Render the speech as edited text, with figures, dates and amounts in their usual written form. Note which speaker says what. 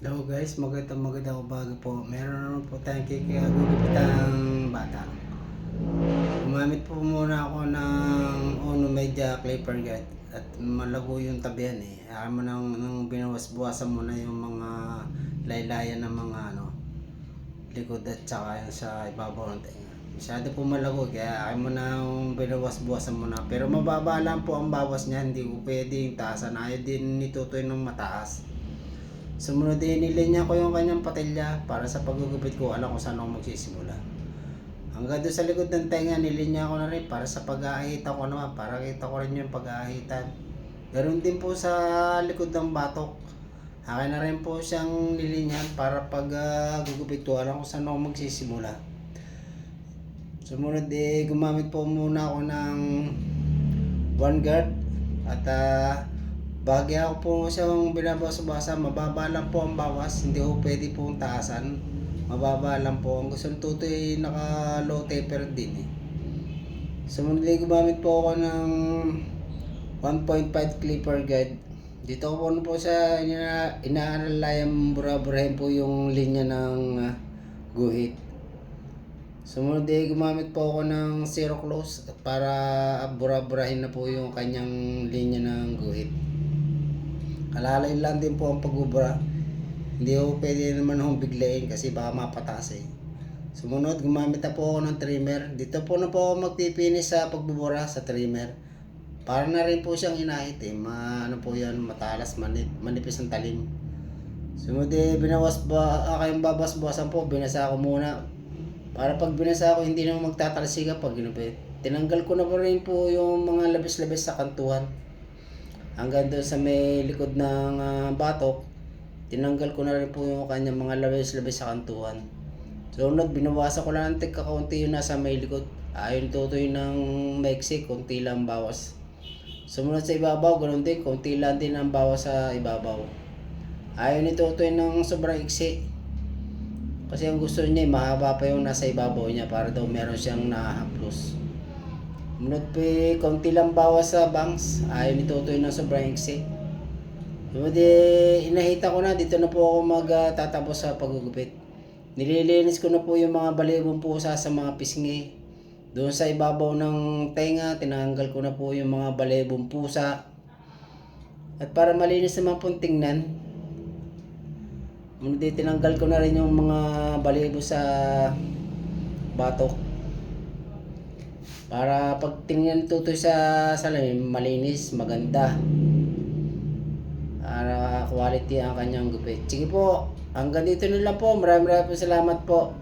Speaker 1: Hello guys, magandang umaga po. Meron naman po tayong kikagugupitang bata. Gumamit po muna ako ng Ono Media Clipper Guide at malago yung tabihan eh. Ayaw mo nang binawas-buwasan mo na yung mga laylayan ng mga likod at saka yung sa ibabaw ng tenga. Masyado po malago kaya ayaw mo nang binawas-buwasan mo na. Pero mababa lang po ang bawas niya, hindi ko pwedeng taasan. Ayaw din nitutoy ng mataas. Sumunod din nilinya ko yung kanyang patilya para sa paggugupit ko alam kung saan ako magsisimula. Hanggang doon sa likod ng tenga nilinya ko na rin para sa pag-aahita ko naman, para kita ko rin yung pag-aahitan. Ganoon din po sa likod ng batok. Akin na rin po siyang nilinyan para pag gugupit ko alam kung saan ako magsisimula. Sumunod gumamit po muna ako ng one guard at bagya ko po siyang binabawas-basa, mababa lang po ang bawas, hindi ko pwede pong taasan. Mababa lang po. Ang gusto ng tutoy naka low taper din eh. Sumunod gumamit po ako ng 1.5 clipper guide. Dito ko po sa inaalalayan bura-burahin po yung linya ng guhit. Sumunod gumamit po ako ng zero close para bura-burahin na po yung kanyang linya ng guhit. Alalay lang din po ang pagbubura. Hindi ko pwede naman akong biglayin kasi baka mapataas eh. Sumunod, gumamit na po ako ng trimmer. Dito po na po ako magpipinis sa pagbubura sa trimmer. Para na rin po siyang inahit eh. Ano po yan, matalas, manipis ang talim. Sumunod kayong babas-bawasan po, binasa ko muna. Para pag binasa ko, hindi naman magtatalsika pag ginupit. Tinanggal ko na po rin po yung mga labis-labis sa kantuhan. Hanggang doon sa may likod ng batok, tinanggal ko na rin po yung kanyang mga labis-labis sa kantuhan. So binawasan ko lang ng kakaunti yung nasa may likod. Ayon tutoy ng maiksi, konti lang bawas. Sumunod sa ibabaw, ganoon din, konti lang din ang bawas sa ibabaw. Ayon itutoy ng sobrang iksi. Kasi ang gusto niya mahaba pa yung nasa ibabaw niya para daw meron siyang nahaplos. Munod konti lang bawas sa bangs. Ayaw nitutoy ng sobrang iksi. Inahita ko na. Dito na po ako magtatapos sa paggugupit. Nililinis ko na po yung mga balibong pusa sa mga pisngi. Doon sa ibabaw ng tenga, tinanggal ko na po yung mga balibong pusa. At para malinis naman pong tingnan, tinanggal ko na rin yung mga balibo sa batok. Para pag tingnan tutoy sa salamin, malinis, maganda. Para quality ang kanyang gupit. Sige po, hanggang dito na lang po. Maraming po salamat po.